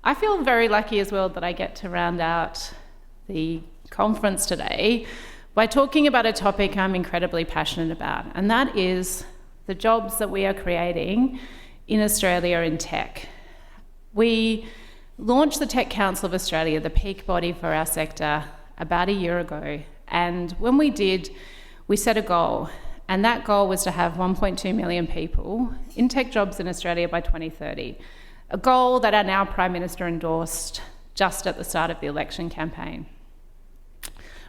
I feel very lucky as well that I get to round out the conference today by talking about a topic I'm incredibly passionate about, and that is the jobs that we are creating in Australia in tech. We launched the Tech Council of Australia, the peak body for our sector, about a year ago, and when we did, we set a goal, and that goal was to have 1.2 million people in tech jobs in Australia by 2030. A goal that our now Prime Minister endorsed just at the start of the election campaign.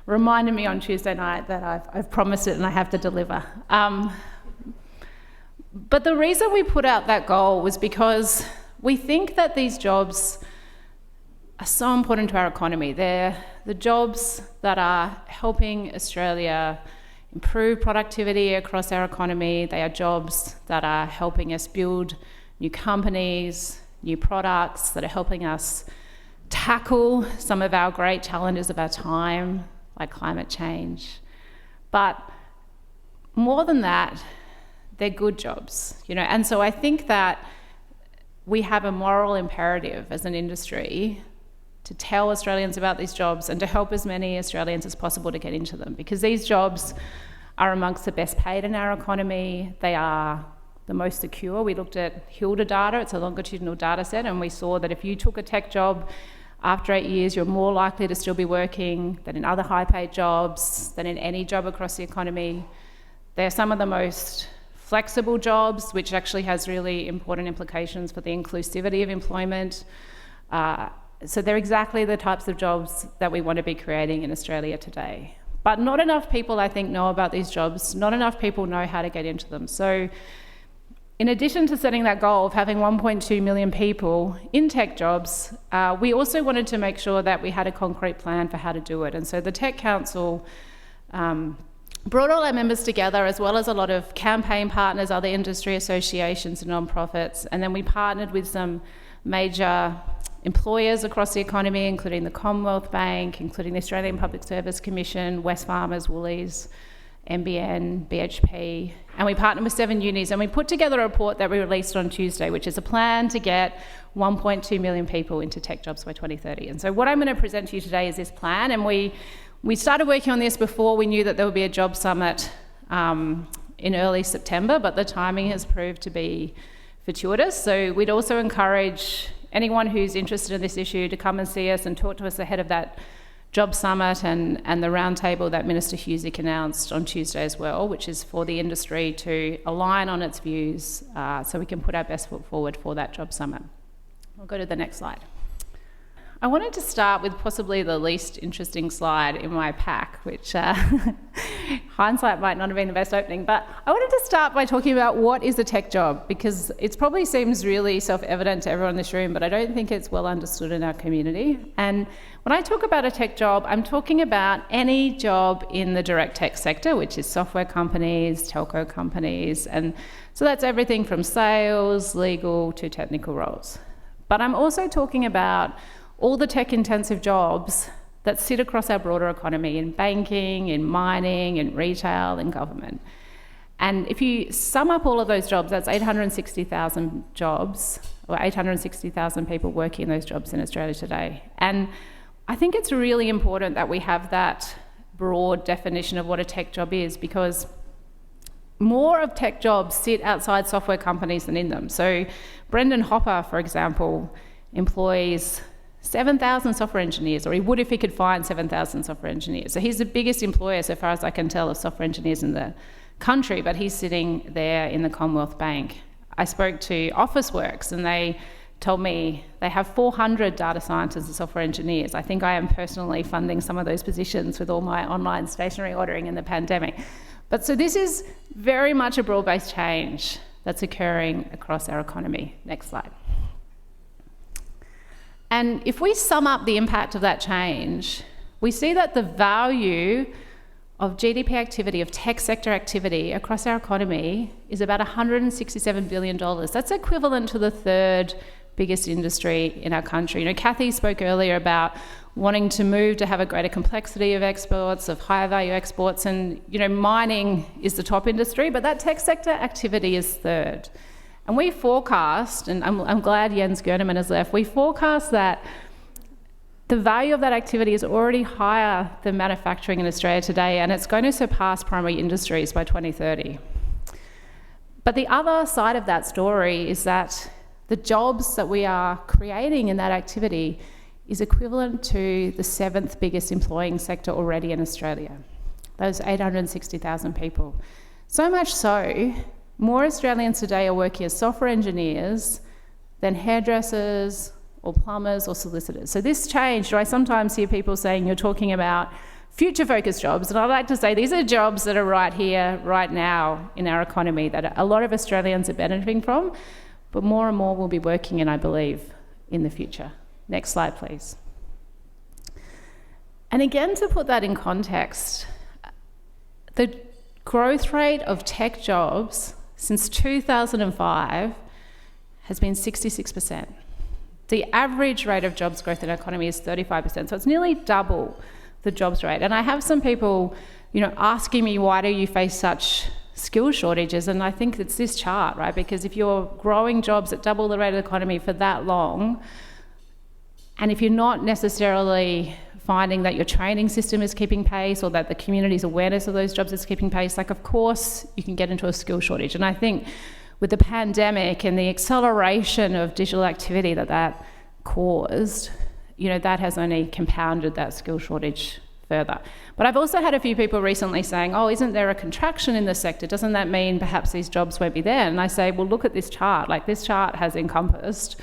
Reminded me on Tuesday night that I've promised it and I have to deliver. But the reason we put out that goal was because we think that these jobs are so important to our economy. They're the jobs that are helping Australia improve productivity across our economy. They are jobs that are helping us build new companies, new products, that are helping us tackle some of our great challenges of our time, like climate change. But more than that, they're good jobs, and so I think that we have a moral imperative as an industry to tell Australians about these jobs and to help as many Australians as possible to get into them, because these jobs are amongst the best paid in our economy. They are the most secure. We looked at Hilda data, it's a longitudinal data set, and we saw that if you took a tech job after 8 years, you're more likely to still be working than in other high-paid jobs, than in any job across the economy. They're some of the most flexible jobs, which actually has really important implications for the inclusivity of employment. So they're exactly the types of jobs that we want to be creating in Australia today. But not enough people, I think, know about these jobs. Not enough people know how to get into them. So in addition to setting that goal of having 1.2 million people in tech jobs, we also wanted to make sure that we had a concrete plan for how to do it. And so the Tech Council brought all our members together, as well as a lot of campaign partners, other industry associations and non-profits, and then we partnered with some major employers across the economy, including the Commonwealth Bank, including the Australian Public Service Commission, Wesfarmers, Woolies, NBN, BHP, and we partnered with 7 unis, and we put together a report that we released on Tuesday, which is a plan to get 1.2 million people into tech jobs by 2030. And so what I'm going to present to you today is this plan, and we started working on this before we knew that there would be a job summit in early September, but the timing has proved to be fortuitous. So we'd also encourage anyone who's interested in this issue to come and see us and talk to us ahead of that job summit and the roundtable that Minister Husic announced on Tuesday as well, which is for the industry to align on its views so we can put our best foot forward for that job summit. I'll go to the next slide. I wanted to start with possibly the least interesting slide in my pack, which hindsight might not have been the best opening, but I wanted to start by talking about what is a tech job, because it probably seems really self-evident to everyone in this room, but I don't think it's well understood in our community. And when I talk about a tech job, I'm talking about any job in the direct tech sector, which is software companies, telco companies, and so that's everything from sales, legal, to technical roles. But I'm also talking about all the tech-intensive jobs that sit across our broader economy in banking, in mining, in retail, in government. And if you sum up all of those jobs, that's 860,000 jobs, or 860,000 people working in those jobs in Australia today. And I think it's really important that we have that broad definition of what a tech job is, because more of tech jobs sit outside software companies than in them. So Brendan Hopper, for example, employs 7,000 software engineers, or he would if he could find 7,000 software engineers. So he's the biggest employer, so far as I can tell, of software engineers in the country, but he's sitting there in the Commonwealth Bank. I spoke to Officeworks, and they told me they have 400 data scientists and software engineers. I think I am personally funding some of those positions with all my online stationery ordering in the pandemic. But so this is very much a broad-based change that's occurring across our economy. Next slide. And if we sum up the impact of that change, we see that the value of GDP activity, of tech sector activity across our economy is about $167 billion. That's equivalent to the third biggest industry in our country. Kathy spoke earlier about wanting to move to have a greater complexity of exports, of higher value exports, and mining is the top industry, but that tech sector activity is third. And we forecast, and I'm glad Jens Gernemann has left, we forecast that the value of that activity is already higher than manufacturing in Australia today, and it's going to surpass primary industries by 2030. But the other side of that story is that the jobs that we are creating in that activity is equivalent to the 7th biggest employing sector already in Australia, those 860,000 people. So much so, more Australians today are working as software engineers than hairdressers or plumbers or solicitors. So this changed. I sometimes hear people saying you're talking about future-focused jobs, and I'd like to say these are jobs that are right here, right now in our economy that a lot of Australians are benefiting from, but more and more will be working in, I believe, in the future. Next slide, please. And again, to put that in context, the growth rate of tech jobs since 2005 has been 66%. The average rate of jobs growth in our economy is 35%, so it's nearly double the jobs rate. And I have some people, asking me, why do you face such skill shortages? And I think it's this chart, right? Because if you're growing jobs at double the rate of the economy for that long, and if you're not necessarily finding that your training system is keeping pace or that the community's awareness of those jobs is keeping pace, of course you can get into a skill shortage. And I think with the pandemic and the acceleration of digital activity that caused, that has only compounded that skill shortage further. But I've also had a few people recently saying, oh, isn't there a contraction in the sector? Doesn't that mean perhaps these jobs won't be there? And I say, well, look at this chart. This chart has encompassed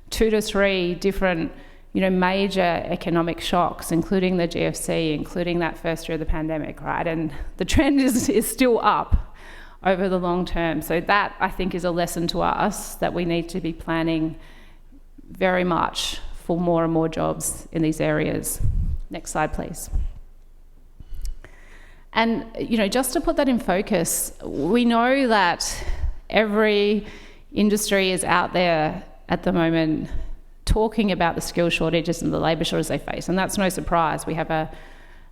2 to 3 different major economic shocks, including the GFC, including that first year of the pandemic, right? And the trend is still up over the long term. So that, I think, is a lesson to us that we need to be planning very much for more and more jobs in these areas. Next slide, please. And, just to put that in focus, we know that every industry is out there at the moment talking about the skill shortages and the labour shortages they face, and that's no surprise. We have a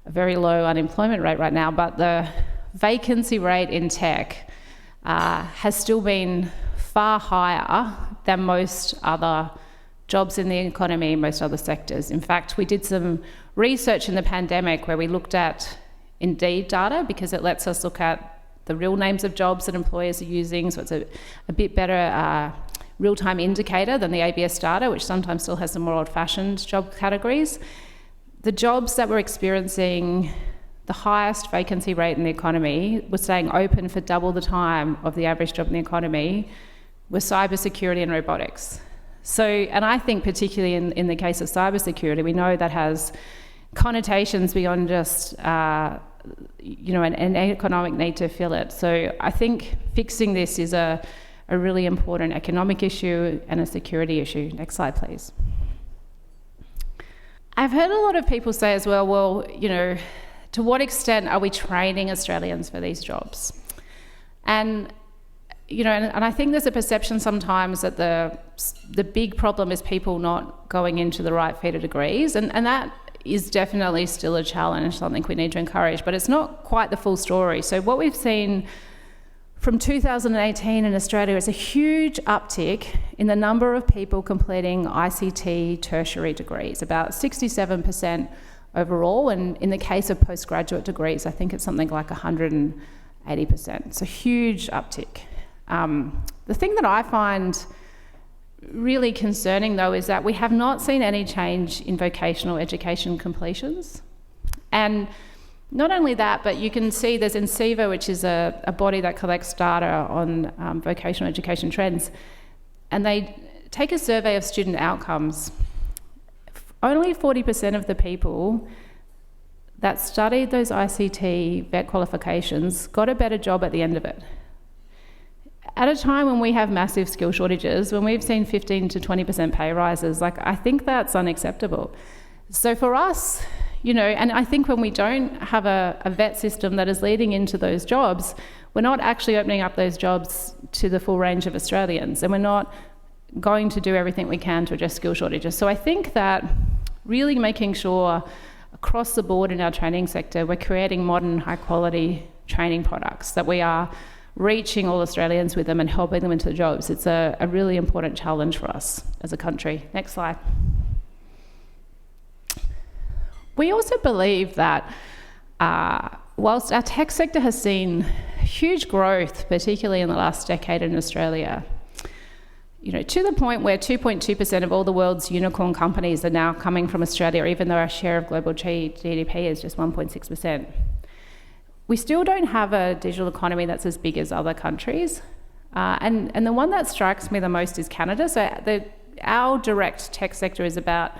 very low unemployment rate right now, but the vacancy rate in tech has still been far higher than most other jobs in the economy, most other sectors. In fact, we did some research in the pandemic where we looked at Indeed data because it lets us look at the real names of jobs that employers are using, so it's a bit better real-time indicator than the ABS data, which sometimes still has some more old-fashioned job categories. The jobs that were experiencing the highest vacancy rate in the economy were staying open for double the time of the average job in the economy were cybersecurity and robotics. So, and I think particularly in the case of cybersecurity, we know that has connotations beyond just an economic need to fill it. So I think fixing this is a really important economic issue and a security issue. Next slide, please. I've heard a lot of people say as well, to what extent are we training Australians for these jobs? And I think there's a perception sometimes that the big problem is people not going into the right feeder degrees, and that is definitely still a challenge, something we need to encourage, but it's not quite the full story. So what we've seen from 2018 in Australia is a huge uptick in the number of people completing ICT tertiary degrees, about 67% overall, and in the case of postgraduate degrees, I think it's something like 180%. It's a huge uptick. The thing that I find really concerning, though, is that we have not seen any change in vocational education completions. And not only that, but you can see there's NCEVA, which is a body that collects data on vocational education trends, and they take a survey of student outcomes. Only 40% of the people that studied those ICT vet qualifications got a better job at the end of it. At a time when we have massive skill shortages, when we've seen 15 to 20% pay rises, I think that's unacceptable. So for us, and I think when we don't have a vet system that is leading into those jobs, we're not actually opening up those jobs to the full range of Australians, and we're not going to do everything we can to address skill shortages. So I think that really making sure across the board in our training sector, we're creating modern, high-quality training products, that we are reaching all Australians with them and helping them into the jobs. It's a really important challenge for us as a country. Next slide. We also believe that whilst our tech sector has seen huge growth, particularly in the last decade in Australia, to the point where 2.2% of all the world's unicorn companies are now coming from Australia, even though our share of global GDP is just 1.6%. We still don't have a digital economy that's as big as other countries. And the one that strikes me the most is Canada. So our direct tech sector is about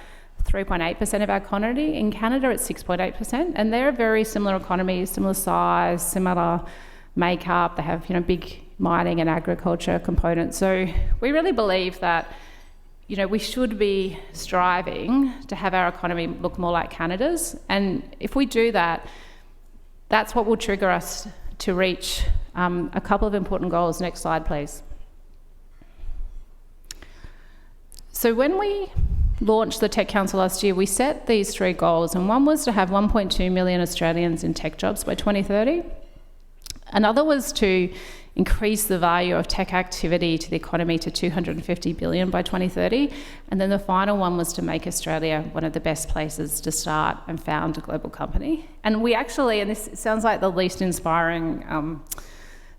3.8% of our economy. In Canada, it's 6.8%. And they're a very similar economy, similar size, similar makeup. They have, big mining and agriculture components. So we really believe that, we should be striving to have our economy look more like Canada's. And if we do that, that's what will trigger us to reach a couple of important goals. Next slide, please. So when we launched the Tech Council last year, we set these 3 goals, and one was to have 1.2 million Australians in tech jobs by 2030. Another was to increase the value of tech activity to the economy to 250 billion by 2030. And then the final one was to make Australia one of the best places to start and found a global company. And we actually, and this sounds like the least inspiring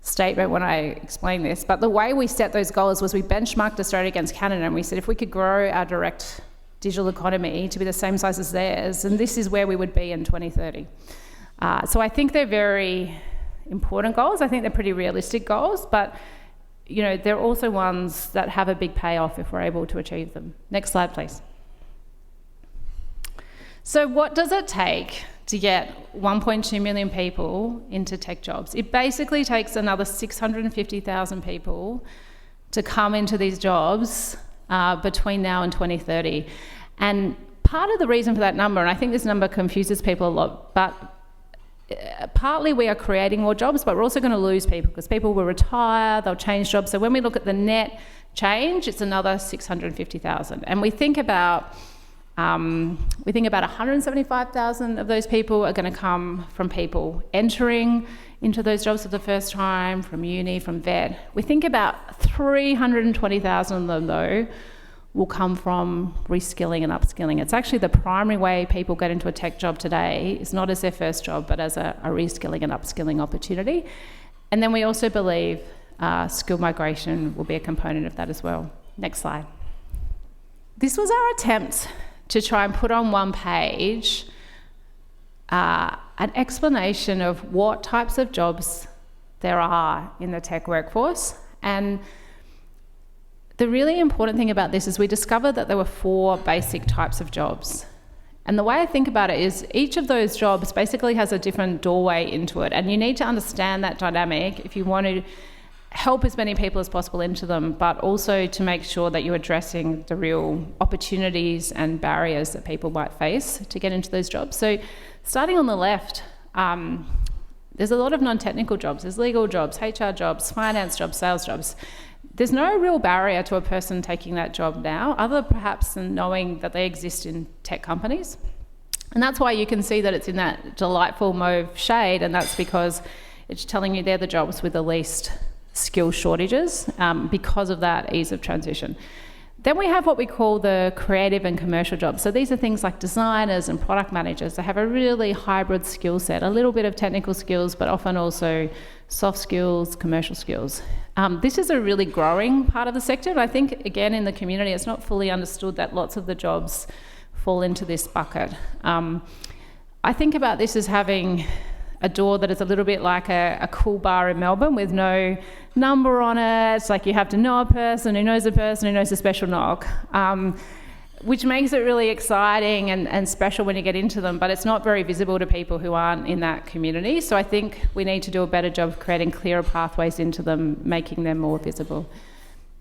statement when I explain this, but the way we set those goals was we benchmarked Australia against Canada, and we said if we could grow our direct digital economy to be the same size as theirs, and this is where we would be in 2030. So I think they're very important goals. I think they're pretty realistic goals, but they're also ones that have a big payoff if we're able to achieve them. Next slide, please. So what does it take to get 1.2 million people into tech jobs? It basically takes another 650,000 people to come into these jobs between now and 2030. And part of the reason for that number, and I think this number confuses people a lot, but partly we are creating more jobs, but we're also going to lose people because people will retire, they'll change jobs. So when we look at the net change, it's another 650,000. And we think about 175,000 of those people are going to come from people entering into those jobs for the first time, from uni, from vet. We think about 320,000 of them, though, will come from reskilling and upskilling. It's actually the primary way people get into a tech job today is not as their first job, but as a reskilling and upskilling opportunity. And then we also believe skill migration will be a component of that as well. Next slide. This was our attempt to try and put on one page an explanation of what types of jobs there are in the tech workforce. And the really important thing about this is we discovered that there were 4 basic types of jobs. And the way I think about it is each of those jobs basically has a different doorway into it. And you need to understand that dynamic if you want to help as many people as possible into them, but also to make sure that you're addressing the real opportunities and barriers that people might face to get into those jobs. So starting on the left, there's a lot of non-technical jobs. There's legal jobs, HR jobs, finance jobs, sales jobs. There's no real barrier to a person taking that job now, other perhaps than knowing that they exist in tech companies. And that's why you can see that it's in that delightful mauve shade, and that's because it's telling you they're the jobs with the least skill shortages because of that ease of transition. Then we have what we call the creative and commercial jobs. So these are things like designers and product managers. They have a really hybrid skill set, a little bit of technical skills, but often also soft skills, commercial skills. This is a really growing part of the sector, and I think, again, in the community, it's not fully understood that lots of the jobs fall into this bucket. I think about this as having a door that is a little bit like a cool bar in Melbourne with no number on it. It's like you have to know a person who knows a special knock, which makes it really exciting and special when you get into them, but it's not very visible to people who aren't in that community. So I think we need to do a better job of creating clearer pathways into them, making them more visible.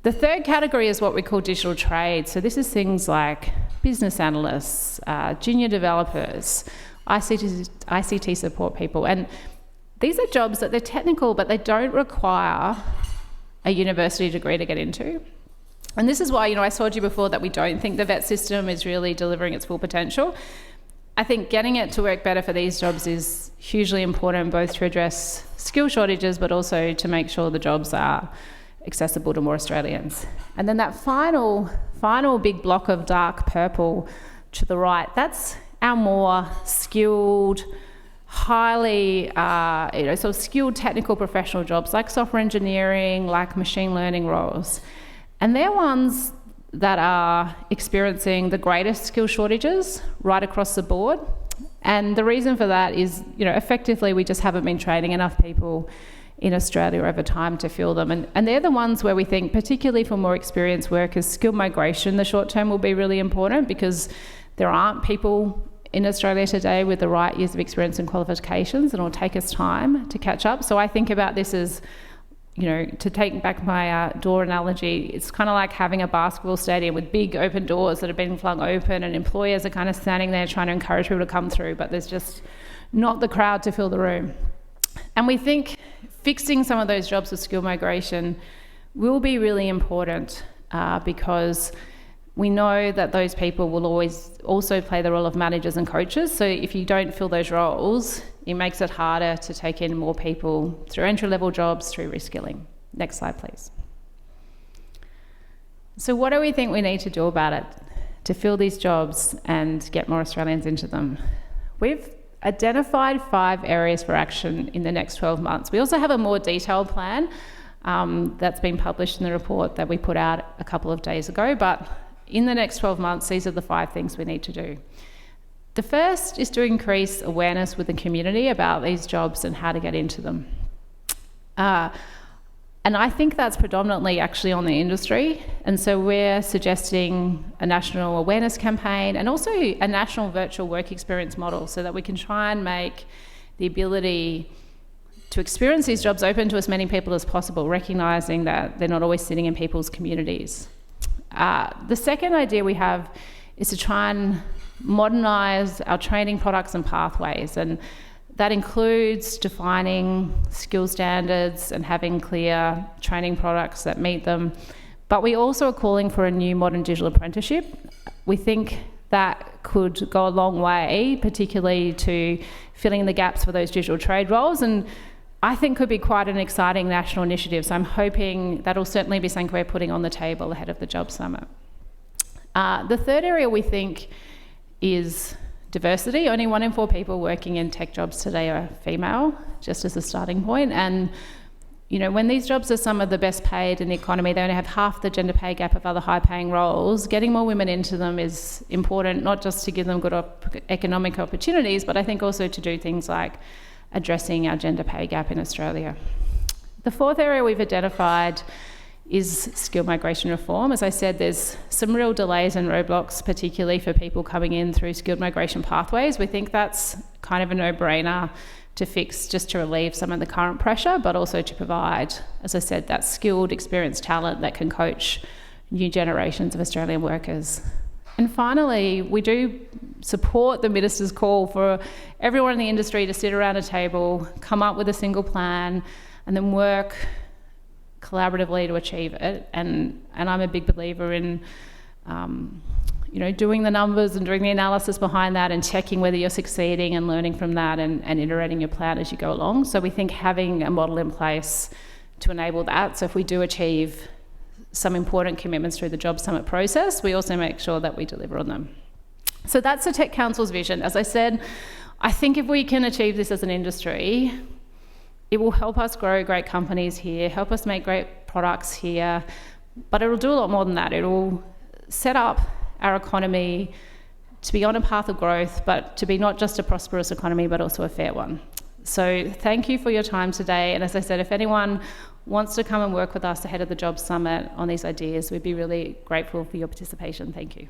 The third category is what we call digital trades. So this is things like business analysts, junior developers, ICT support people. And these are jobs that they're technical, but they don't require a university degree to get into. And this is why, I told you before that we don't think the vet system is really delivering its full potential. I think getting it to work better for these jobs is hugely important, both to address skill shortages, but also to make sure the jobs are accessible to more Australians. And then that final big block of dark purple to the right, that's our more skilled, highly sort of skilled technical professional jobs like software engineering, like machine learning roles. And they're ones that are experiencing the greatest skill shortages right across the board. And the reason for that is, effectively we just haven't been training enough people in Australia over time to fill them. And they're the ones where we think, particularly for more experienced workers, skill migration in the short term will be really important, because there aren't people in Australia today with the right years of experience and qualifications, and it'll take us time to catch up. So I think about this as, to take back my door analogy, it's kind of like having a basketball stadium with big open doors that have been flung open, and employers are kind of standing there trying to encourage people to come through, but there's just not the crowd to fill the room. And we think fixing some of those jobs with skill migration will be really important, because we know that those people will always also play the role of managers and coaches. So if you don't fill those roles, it makes it harder to take in more people through entry-level jobs, through reskilling. Next slide, please. So what do we think we need to do about it to fill these jobs and get more Australians into them? We've identified 5 areas for action in the next 12 months. We also have a more detailed plan that's been published in the report that we put out a couple of days ago, but in the next 12 months, these are the 5 things we need to do. The first is to increase awareness with the community about these jobs and how to get into them. And I think that's predominantly actually on the industry. And so we're suggesting a national awareness campaign and also a national virtual work experience model, so that we can try and make the ability to experience these jobs open to as many people as possible, recognising that they're not always sitting in people's communities. The second idea we have is to try and modernise our training products and pathways, and that includes defining skill standards and having clear training products that meet them. But we also are calling for a new modern digital apprenticeship. We think that could go a long way, particularly to filling the gaps for those digital trade roles, and I think could be quite an exciting national initiative. So I'm hoping that'll certainly be something we're putting on the table ahead of the Job Summit. The third area we think is diversity. Only 1 in 4 people working in tech jobs today are female, just as a starting point. And when these jobs are some of the best paid in the economy, they only have half the gender pay gap of other high-paying roles. Getting more women into them is important, not just to give them good economic opportunities, but I think also to do things like addressing our gender pay gap in Australia. The fourth area we've identified is skill migration reform. As I said, there's some real delays and roadblocks, particularly for people coming in through skilled migration pathways. We think that's kind of a no-brainer to fix, just to relieve some of the current pressure, but also to provide, as I said, that skilled, experienced talent that can coach new generations of Australian workers. And finally, we do support the Minister's call for everyone in the industry to sit around a table, come up with a single plan, and then work collaboratively to achieve it. And I'm a big believer in doing the numbers and doing the analysis behind that and checking whether you're succeeding and learning from that and iterating your plan as you go along. So we think having a model in place to enable that, so if we do achieve some important commitments through the Job Summit process, we also make sure that we deliver on them. So that's the Tech Council's vision. As I said, I think if we can achieve this as an industry, it will help us grow great companies here, help us make great products here, but it will do a lot more than that. It will set up our economy to be on a path of growth, but to be not just a prosperous economy, but also a fair one. So thank you for your time today. And as I said, if anyone wants to come and work with us ahead of the Job Summit on these ideas, we'd be really grateful for your participation. Thank you.